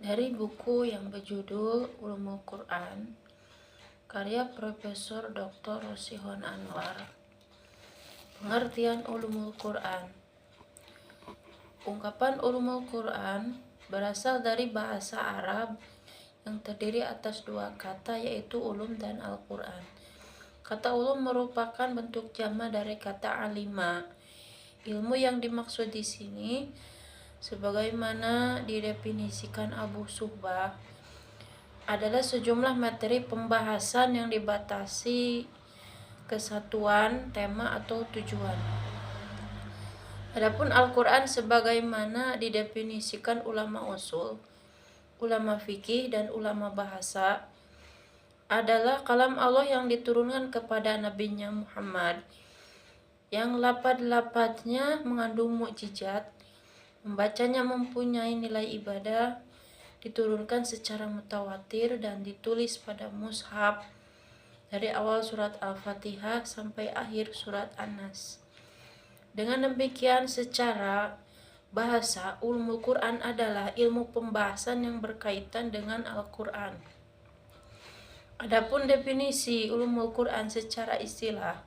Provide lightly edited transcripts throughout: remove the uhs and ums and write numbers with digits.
Dari buku yang berjudul Ulumul Quran, karya Profesor Dr. Rosihon Anwar. Pengertian Ulumul Quran. Ungkapan Ulumul Quran berasal dari bahasa Arab yang terdiri atas dua kata, yaitu ulum dan Al-Quran. Kata ulum merupakan bentuk jama dari kata alima. Ilmu yang dimaksud di sini, sebagaimana didefinisikan Abu Suhbah, adalah sejumlah materi pembahasan yang dibatasi kesatuan, tema, atau tujuan. Adapun Al-Quran sebagaimana didefinisikan ulama usul, ulama fikih, dan ulama bahasa, adalah kalam Allah yang diturunkan kepada Nabi-Nya Muhammad, yang lafaz-lafaznya mengandung mukjizat, membacanya mempunyai nilai ibadah, diturunkan secara mutawatir dan ditulis pada mushaf dari awal surat Al-Fatihah sampai akhir surat An-Nas. Dengan demikian, secara bahasa, ulumul Quran adalah ilmu pembahasan yang berkaitan dengan Al-Quran. Adapun definisi ulumul Quran secara istilah,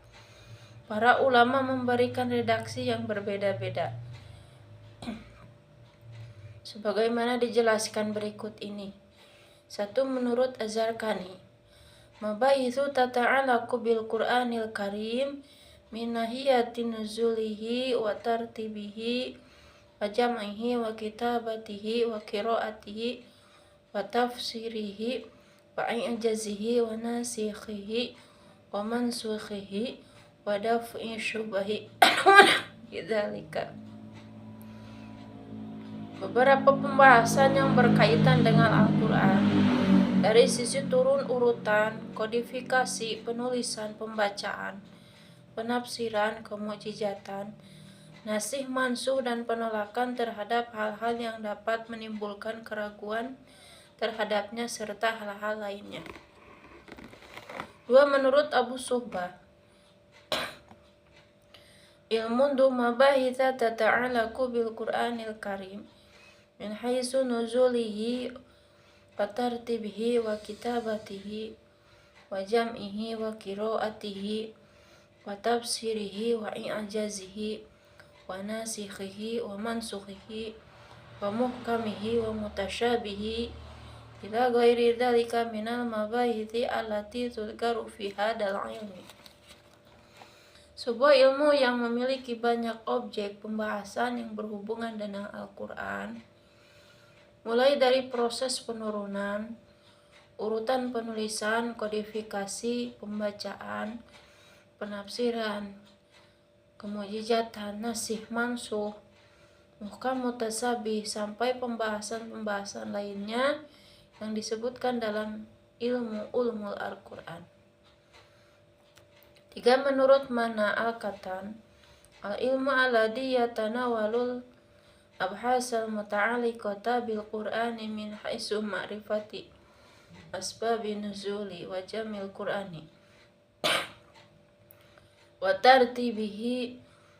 para ulama memberikan redaksi yang berbeda-beda, sebagaimana dijelaskan berikut ini. 1. Menurut Az-Zarqani, mabaithu tata'alaku bil Qur'anil Karim min nahiyati nuzulihi wa tartibihi wa jam'ihi wa kitabatihi wa qiraatihi wa tafsirihi wa i'jazihi wa nasikhihi wa mansukhihi wa daf'i syubahi bidzalika. Beberapa pembahasan yang berkaitan dengan Al-Quran dari sisi turun urutan, kodifikasi, penulisan, pembacaan, penafsiran, kemukjizatan, nasih mansuh, dan penolakan terhadap hal-hal yang dapat menimbulkan keraguan terhadapnya serta hal-hal lainnya. 2. Menurut Abu Suhbah, ilmun du mabahitha tata'alaku bil Qur'anil Karim min haitsu nuzulihi wa tartibihi wa kitabatihi wa jam'ihi wa qiraatihi wa tafsirihi wa i'jazihi wa nasikhihi wa mansukhihi wa muhkamihi wa mutasyabihi ila ghairi dzalika minal mabahithi allati tudkaru fi hadzal ilmi. Sebuah ilmu yang memiliki banyak objek pembahasan yang berhubungan dengan Al-Quran, mulai dari proses penurunan, urutan penulisan, kodifikasi, pembacaan, penafsiran, kemukjizatan, nasih mansuh, muhkam mutasabih, sampai pembahasan-pembahasan lainnya yang disebutkan dalam ilmu ulumul Al-Quran. 3. Menurut Mana Al-Katan, al-ilmu alladhi yatanawalul abhasal muta'alliqata bil Qur'ani min haitsu ma'rifati asbabin nuzuli wa jamil Qur'ani wa tartibihi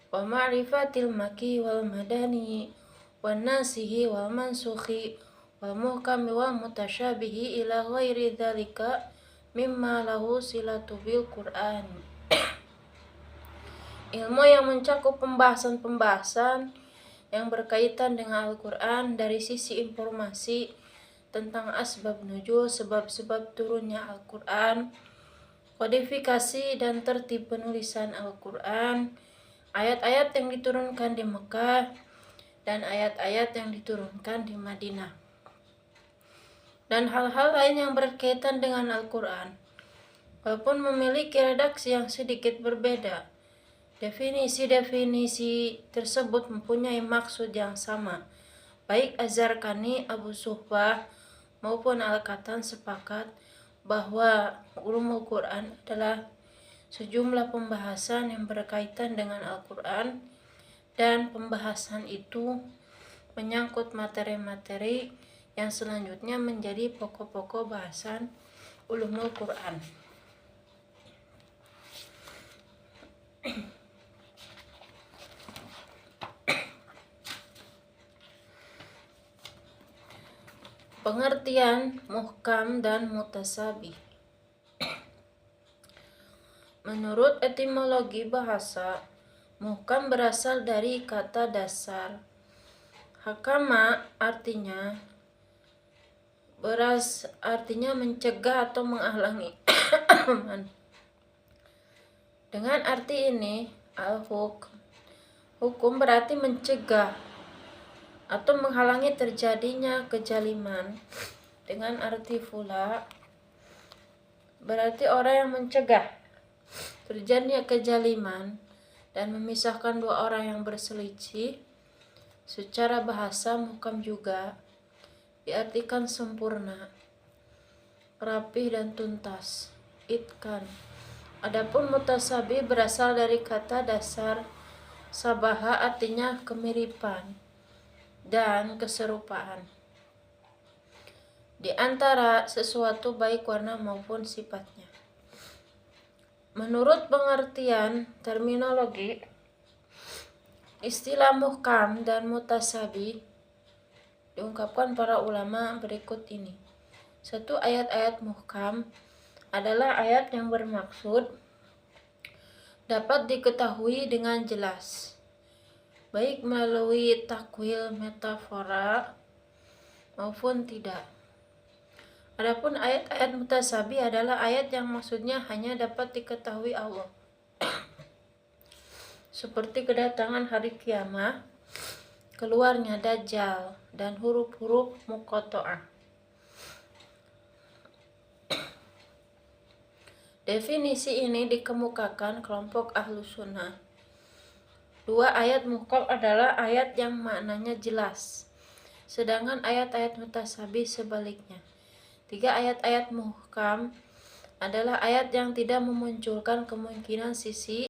wa ma'rifatil maki wal madani wan nasihi wal mansukhi wal muhkami wal mutasyabihi ila ghairi dzalika mimma lahu silatu bil Qur'an. Ilmu yang mencakup pembahasan-pembahasan yang berkaitan dengan Al-Quran dari sisi informasi tentang asbab nuzul, sebab-sebab turunnya Al-Quran, kodifikasi dan tertib penulisan Al-Quran, ayat-ayat yang diturunkan di Mekah, dan ayat-ayat yang diturunkan di Madinah, dan hal-hal lain yang berkaitan dengan Al-Quran. Walaupun memiliki redaksi yang sedikit berbeda, definisi-definisi tersebut mempunyai maksud yang sama. Baik Az-Zarqani, Abu Suhbah, maupun Al-Katan sepakat bahwa ulumul Quran adalah sejumlah pembahasan yang berkaitan dengan Al-Quran, dan pembahasan itu menyangkut materi-materi yang selanjutnya menjadi pokok-pokok bahasan ulumul Quran. Pengertian muhkam dan mutasabih. Menurut etimologi bahasa, muhkam berasal dari kata dasar hakama, artinya mencegah atau menghalangi. Dengan arti ini, hukum berarti mencegah atau menghalangi terjadinya kezaliman. Dengan arti pula berarti orang yang mencegah terjadinya kezaliman dan memisahkan dua orang yang berselisih. Secara bahasa, muhkam juga diartikan sempurna, rapih dan tuntas, itkan. Adapun mutasabih berasal dari kata dasar sabaha, artinya kemiripan dan keserupaan di antara sesuatu baik warna maupun sifatnya. Menurut pengertian terminologi, istilah muhkam dan mutasabih diungkapkan para ulama berikut ini. 1. Ayat-ayat muhkam adalah ayat yang bermaksud dapat diketahui dengan jelas, baik melalui takwil metafora maupun tidak. Adapun ayat-ayat mutasabih adalah ayat yang maksudnya hanya dapat diketahui Allah, seperti kedatangan hari kiamat, keluarnya Dajjal, dan huruf-huruf muqatta'ah. Definisi ini dikemukakan kelompok ahlu sunnah. 2. Ayat muhkam adalah ayat yang maknanya jelas, sedangkan ayat-ayat mutasabih sebaliknya. 3. Ayat-ayat muhkam adalah ayat yang tidak memunculkan kemungkinan sisi